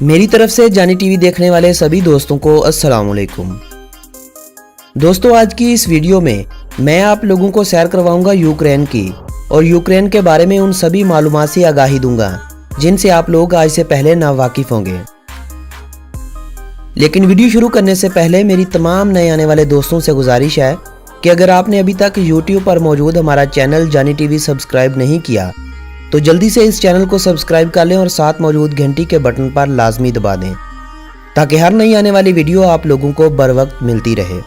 मेरी तरफ से जानी टीवी देखने वाले सभी दोस्तों को अस्सलाम वालेकुम। दोस्तों, आज की इस वीडियो में मैं आप लोगों को सैर करवाऊंगा यूक्रेन की और यूक्रेन के बारे में उन सभी मालूमात से आगाही दूंगा जिनसे आप लोग आज से पहले नावाकिफ होंगे। लेकिन वीडियो शुरू करने से पहले मेरी तमाम नए आने वाले दोस्तों से गुजारिश है कि अगर आपने अभी तक YouTube पर मौजूद हमारा चैनल जानी टीवी सब्सक्राइब नहीं किया तो जल्दी से इस चैनल को सब्सक्राइब कर लें और साथ मौजूद घंटी के बटन पर लाजमी दबा दें ताकि हर नई आने वाली वीडियो आप लोगों को बर वक्त मिलती रहे।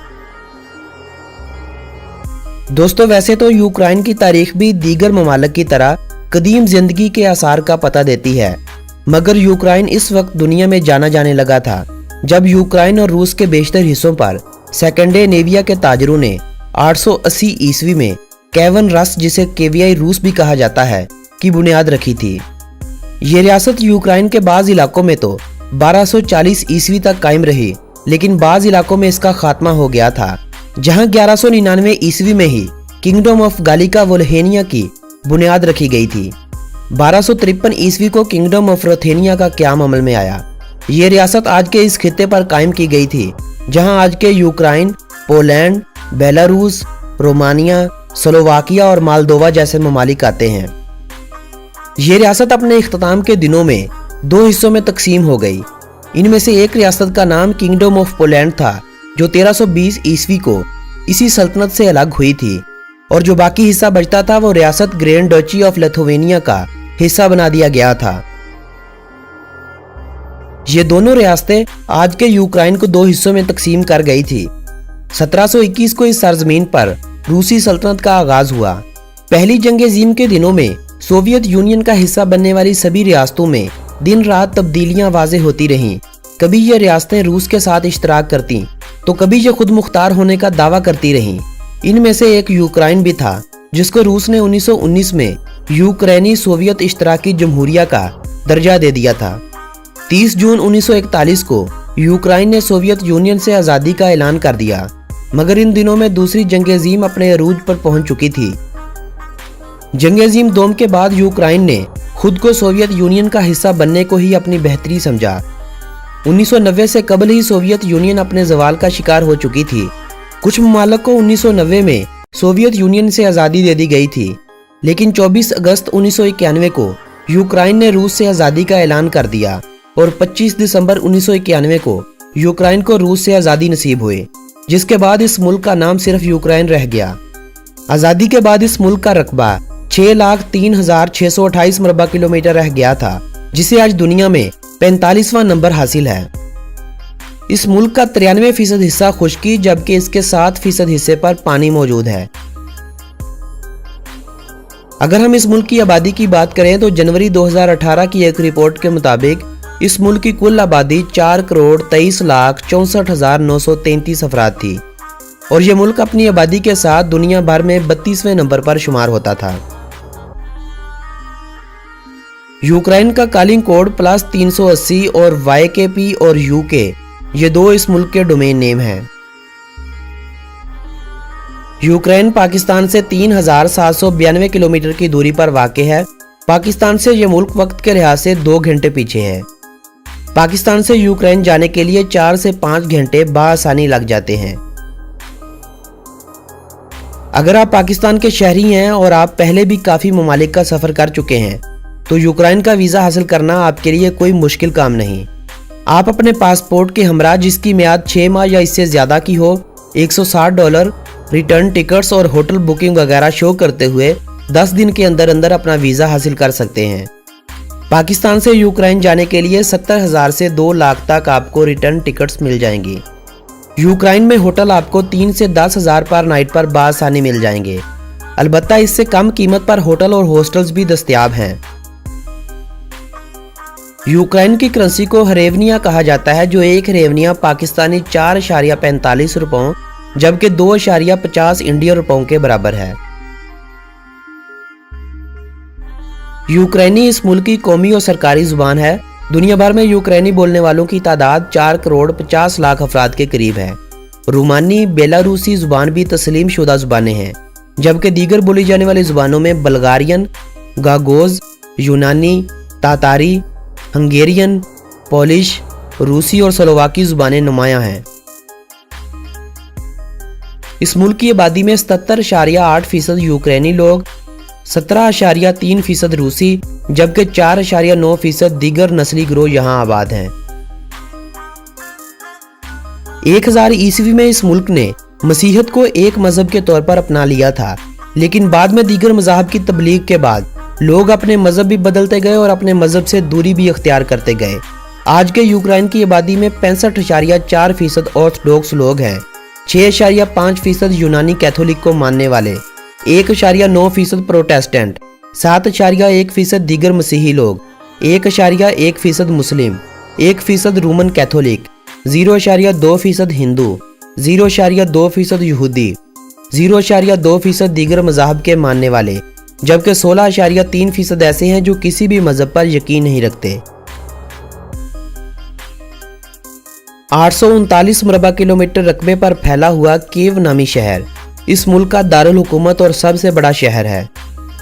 दोस्तों, वैसे तो यूक्रेन की तारीख भी दीगर ममालिक की तरह कदीम जिंदगी के आसार का पता देती है, मगर यूक्रेन इस वक्त दुनिया में जाना जाने लगा था जब यूक्रेन और रूस के बेशतर हिस्सों पर स्कैंडिनेविया के ताजरों ने 880 ईस्वी में केवन रस, जिसे केवियाई रूस भी कहा जाता है, की बुनियाद रखी थी। ये रियासत यूक्रेन के बाज़ इलाकों में तो 1240 ईस्वी तक कायम रही, लेकिन बाज़ इलाकों में इसका खात्मा हो गया था, जहां 1199 ईस्वी में ही किंगडम ऑफ गालिका वोल्हेनिया की बुनियाद रखी गई थी। 1253 ईस्वी को किंगडम ऑफ रोथेनिया का क़याम अमल में आया। ये रियासत आज के इस खित्ते पर कायम की गई थी जहां आज के Ukraine, Poland, Belarus, Romania, Slovakia और मालदोवा जैसे ममालिक आते हैं। ये रियासत अपने इख्तिताम के दिनों में दो हिस्सों में तकसीम हो गई। इनमें से एक रियासत का नाम किंगडम ऑफ पोलैंड था, जो 1320 ईस्वी को इसी सल्तनत से अलग हुई थी, और जो बाकी हिस्सा बचता था वो रियासत ग्रैंड डची ऑफ लिथुआनिया का हिस्सा बना दिया गया था। ये दोनों रियासतें आज के यूक्रेन को दो हिस्सों में तकसीम कर गई थी। 1721 को इस सरजमीन पर रूसी सल्तनत का आगाज हुआ। पहली जंग अज़ीम के दिनों में सोवियत यूनियन का हिस्सा बनने वाली सभी रियासतों में दिन रात तब्दीलियां वाज़ेह होती रहीं। कभी ये रियासतें रूस के साथ इश्तराक करती तो कभी ये खुद मुख्तार होने का दावा करती रहीं। इनमें से एक यूक्रेन भी था, जिसको रूस ने 1919 में यूक्रेनी सोवियत इश्तराकी जमहूरिया का दर्जा दे दिया था। 30 जून 1941 को यूक्रेन ने सोवियत यूनियन से आज़ादी का ऐलान कर दिया, मगर इन दिनों में दूसरी जंग अज़ीम अपने अरूज पर पहुंच चुकी थी। जंग अज़ीम दोम के बाद यूक्रेन ने खुद को सोवियत यूनियन का हिस्सा बनने को ही अपनी बेहतरी समझा। 1990 से कबल ही सोवियत यूनियन अपने ज़वाल का शिकार हो चुकी थी। कुछ ममालिक को 1990 में सोवियत यूनियन से आज़ादी दे दी गई थी, लेकिन 24 अगस्त 1991 को यूक्रेन ने रूस से आज़ादी का ऐलान कर दिया और 25 दिसंबर 1991 को यूक्रेन को रूस से आज़ादी नसीब हुई, जिसके बाद इस मुल्क का नाम सिर्फ यूक्रेन रह गया। आज़ादी के बाद इस मुल्क का रकबा 6,03,628 मरबा किलोमीटर रह गया था, जिसे आज दुनिया में 45वां नंबर हासिल है। इस मुल्क का 93% हिस्सा खुश्की, जबकि इसके 7% हिस्से पर पानी मौजूद है। अगर हम इस मुल्क की आबादी की बात करें तो जनवरी 2018 की एक रिपोर्ट के मुताबिक इस मुल्क की कुल आबादी 4,23,64,933 अफराद थी, और यह मुल्क अपनी आबादी के साथ दुनिया भर में 32वें नंबर पर शुमार होता था। यूक्रेन का कॉलिंग कोड +380 और YKP और UK, ये दो इस मुल्क के डोमेन नेम हैं। यूक्रेन पाकिस्तान से 3,792 किलोमीटर की दूरी पर वाक़ है। पाकिस्तान से यह मुल्क वक्त के लिहाज से 2 घंटे पीछे है। पाकिस्तान से यूक्रेन जाने के लिए 4 से 5 घंटे बआसानी लग जाते हैं। अगर आप पाकिस्तान के शहरी हैं और आप पहले भी काफ़ी ममालिक का सफ़र कर चुके हैं तो यूक्रेन का वीज़ा हासिल करना आपके लिए कोई मुश्किल काम नहीं। आप अपने पासपोर्ट के हमरा, जिसकी मियाद 6 माह या इससे ज़्यादा की हो, $160, रिटर्न टिकट्स और होटल बुकिंग वगैरह शो करते हुए 10 दिन के अंदर अंदर अपना वीज़ा हासिल कर सकते हैं। पाकिस्तान से यूक्रेन जाने के लिए 70,000 से 2 लाख तक आपको रिटर्न टिकट्स मिल जाएंगी। यूक्रेन में होटल आपको 3 से 10,000 पर नाइट पर बआसानी मिल जाएंगे। अलबत्ता इससे कम कीमत पर होटल और हॉस्टल्स भी दस्तयाब हैं। यूक्रेन की करेंसी को हरेवनिया कहा जाता है, जो एक हरेवनिया पाकिस्तानी 4.45 रुपयों जबकि 2.50 इंडियन रुपयों के बराबर है। यूक्रेनी इस मुल्क की कौमी और सरकारी जुबान है। दुनिया भर में यूक्रेनी बोलने वालों की तादाद 4,50,00,000 अफराद के करीब है। रोमानी, बेलारूसी जुबान भी तस्लीम शुदा जुबानें हैं, जबकि दीगर बोली जाने वाली जुबानों में बल्गारियन, गागोज, यूनानी, तातारी, हंगेरियन, पोलिश, रूसी और स्लोवाकी जुबानें नुमायां हैं। इस मुल्क की आबादी में 77.8% यूक्रेनी लोग, 17.3% रूसी जबकि 4.9% दीगर नस्ली गिरोह यहाँ आबाद हैं। 1000 ईस्वी में इस मुल्क ने मसीहत को एक मजहब के तौर पर अपना लिया था, लेकिन बाद में दीगर मज़ाहब की तबलीग के बाद लोग अपने मजहब भी बदलते गए और अपने मजहब से दूरी भी अख्तियार करते गए। आज के यूक्रेन की आबादी में 65.4% ऑर्थोडॉक्स लोग हैं, 6.5% यूनानी कैथोलिक को मानने वाले, 1.9% प्रोटेस्टेंट, 7.1% दीगर मसीही लोग, 1.1% मुस्लिम, 1% रोमन कैथोलिक, 0.2% हिंदू, 0.2% यहूदी, 0.2% दीगर मज़ाहब के मानने वाले, जबकि 16.3% ऐसे हैं जो किसी भी मजहब पर यकीन नहीं रखते। 839 मुरबा किलोमीटर रकबे पर फैला हुआ कीव नामी शहर इस मुल्क का दारुल हुकूमत और सबसे बड़ा शहर है।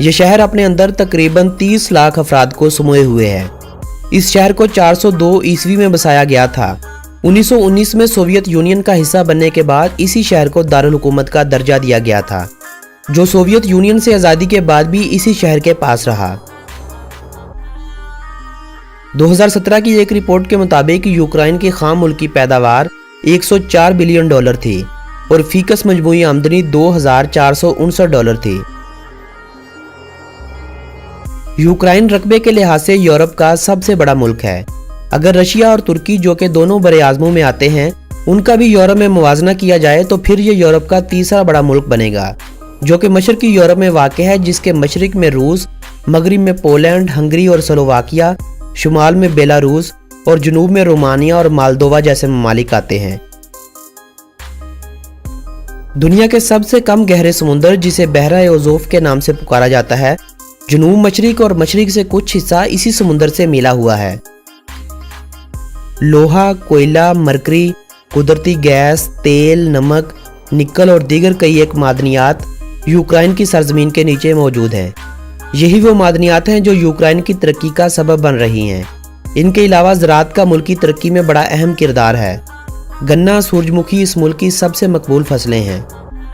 यह शहर अपने अंदर तकरीबन 30 लाख अफराद को समोए हुए है। इस शहर को 402 ईस्वी में बसाया गया था। 1919 में सोवियत यूनियन का हिस्सा बनने के बाद इसी शहर को दारुल हुकूमत का दर्जा दिया गया था, जो सोवियत यूनियन से आज़ादी के बाद भी इसी शहर के पास रहा। 2017 की एक रिपोर्ट के मुताबिक यूक्रेन की खाम मुल्की पैदावार $104 बिलियन थी और फीकस मजमूई आमदनी $2,459 थी। यूक्रेन रकबे के लिहाज से यूरोप का सबसे बड़ा मुल्क है। अगर रशिया और तुर्की, जो कि दोनों बड़े आज़मों में आते हैं, उनका भी यूरोप में मुवाजना किया जाए तो फिर ये यूरोप का तीसरा बड़ा मुल्क बनेगा, जो कि मशरकी यूरोप में वाक़ है, जिसके मशरक में रूस, मगरिब में पोलैंड, हंगरी और स्लोवाकिया, शुमाल में बेलारूस और जनूब में रोमानिया और मालदोवा जैसे ममालिक आते हैं। दुनिया के सबसे कम गहरे समुंदर, जिसे बहरा ओज़ोफ के नाम से पुकारा जाता है, जनूब मशरिक और मशरिक से कुछ हिस्सा इसी समुंदर से मिला हुआ है। लोहा, कोयला, मरकरी, कुदरती गैस, तेल, नमक, निकल और दीगर कई एक मादनियात यूक्रेन की सरजमीन के नीचे मौजूद हैं। यही वो मादनियात हैं जो यूक्रेन की तरक्की का सबब बन रही हैं। इनके अलावा ज़राअत का मुल्क की तरक्की में बड़ा अहम किरदार है। गन्ना, सूरजमुखी इस मुल्क की सबसे मकबूल फसलें हैं।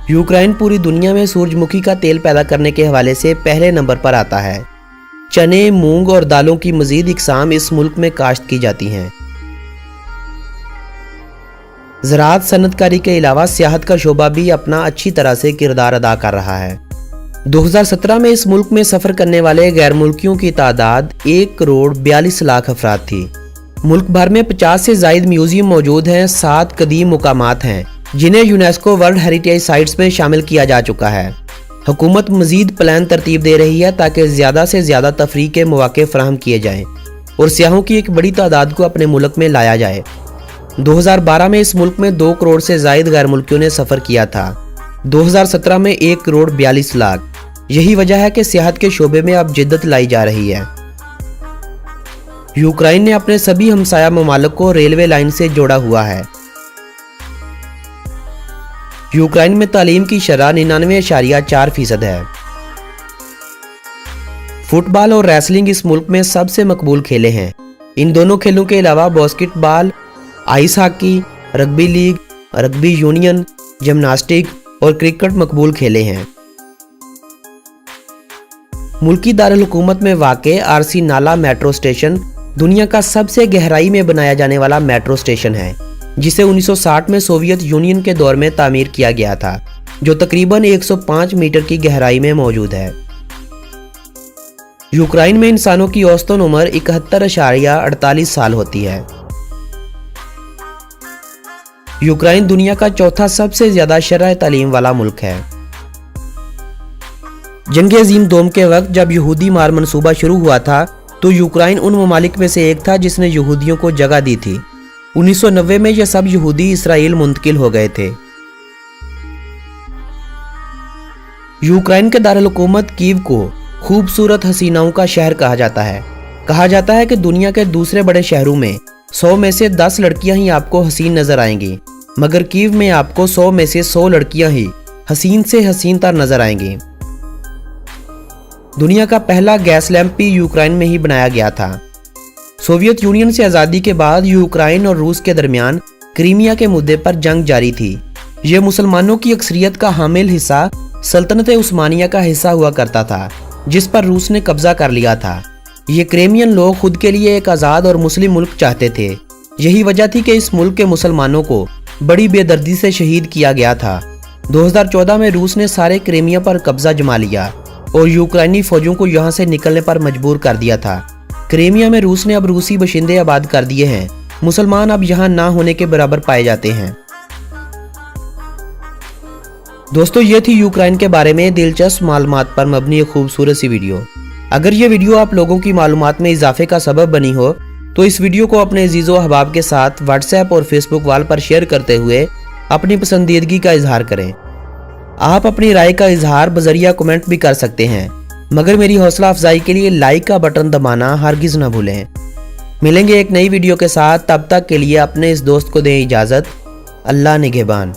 यूक्रेन पूरी दुनिया में सूरजमुखी का तेल पैदा करने के हवाले से पहले नंबर पर आता है। चने, मूंग और दालों की मजीद इकसाम इस मुल्क में काश्त की जाती हैं। ज़राअत सनतकारी के अलावा सियाहत का शोबा भी अपना अच्छी तरह से किरदार अदा कर रहा है। 2017 में इस मुल्क में सफ़र करने वाले गैर मुल्कियों की तादाद 1,42,00,000 अफराद थी। मुल्क भर में 50 से ज़ायद म्यूजियम मौजूद हैं। 7 कदीम मुकामात हैं जिन्हें यूनेस्को वर्ल्ड हेरिटेज साइट्स में शामिल किया जा चुका है। हुकूमत मजीद प्लान तरतीब दे रही है ताकि ज़्यादा से ज़्यादा तफरीह के मौके फराहम किए जाएँ और सियाहों की एक बड़ी तादाद को अपने मुल्क में लाया जाए। 2012 में इस मुल्क में 2 करोड़ से ज़ायद गैर मुल्कियों ने सफ़र किया था। 2017 में 1,42,00,000। यही वजह है कि सियाहत के शोबे में अब जिद्दत लाई जा रही है। यूक्रेन ने अपने सभी हमसाया ममालिक को रेलवे लाइन से जोड़ा हुआ है। यूक्रेन में तालीम की शरह 99.4% है। फुटबॉल और रेसलिंग इस मुल्क में सबसे मकबूल खेले हैं। इन दोनों खेलों के अलावा basketball, ice hockey, rugby league, rugby union, gymnastic और क्रिकेट मकबूल खेले हैं। मुल्की दारुल हुकूमत में वाक़े आरसी नाला मेट्रो स्टेशन दुनिया का सबसे गहराई में बनाया जाने वाला मेट्रो स्टेशन है, जिसे 1960 में सोवियत यूनियन के दौर में तामीर किया गया था, जो तकरीबन 105 मीटर की गहराई में मौजूद है। यूक्रेन में इंसानों की औसतन उम्र 71.48 साल होती है। यूक्रेन दुनिया का चौथा सबसे ज्यादा शरह तालीम वाला मुल्क है। जंग अजीम दोम के वक्त जब यहूदी मार मंसूबा शुरू हुआ था तो यूक्रेन उन ममालिक में से एक था जिसने यहूदियों को जगह दी थी। 1990 में यह सब यहूदी इसराइल मुंतकिल हो गए थे। यूक्रेन के दारुल हुकूमत कीव को खूबसूरत हसीनाओं का शहर कहा जाता है। कहा जाता है कि दुनिया के दूसरे बड़े शहरों में 100 में से 10 लड़कियां ही आपको हसीन नजर आएंगी, मगर कीव में आपको 100 में से 100 लड़कियां ही हसीन से हसीन तर नजर आएंगी। दुनिया का पहला गैस लैंप भी यूक्रेन में ही बनाया गया था। सोवियत यूनियन से आज़ादी के बाद यूक्रेन और रूस के दरमियान क्रीमिया के मुद्दे पर जंग जारी थी। ये मुसलमानों की अक्सरियत का हामिल हिस्सा सल्तनत उस्मानिया का हिस्सा हुआ करता था, जिस पर रूस ने कब्जा कर लिया था। ये क्रेमियन लोग खुद के लिए एक आज़ाद और मुस्लिम मुल्क चाहते थे। यही वजह थी कि इस मुल्क के मुसलमानों को बड़ी बेदर्दी से शहीद किया गया था। 2014 में रूस ने सारे क्रेमिया पर कब्जा जमा लिया और यूक्रेनी फौजों को यहाँ से निकलने पर मजबूर कर दिया था। क्रेमिया में रूस ने अब रूसी बशिंदे आबाद कर दिए हैं। मुसलमान अब यहाँ ना होने के बराबर पाए जाते हैं। दोस्तों, ये थी यूक्रेन के बारे में दिलचस्प मालूमात पर मबनी एक खूबसूरत सी वीडियो। अगर ये वीडियो आप लोगों की मालूमात में इजाफे का सबब बनी हो तो इस वीडियो को अपने अजीज़ो अहबाब के साथ व्हाट्सएप और फेसबुक वाल पर शेयर करते हुए अपनी पसंदीदगी का इजहार करें। आप अपनी राय का इजहार बजरिया कमेंट भी कर सकते हैं, मगर मेरी हौसला अफजाई के लिए लाइक का बटन दबाना हरगिज़ न भूलें। मिलेंगे एक नई वीडियो के साथ, तब तक के लिए अपने इस दोस्त को दें इजाज़त। अल्लाह निगहबान।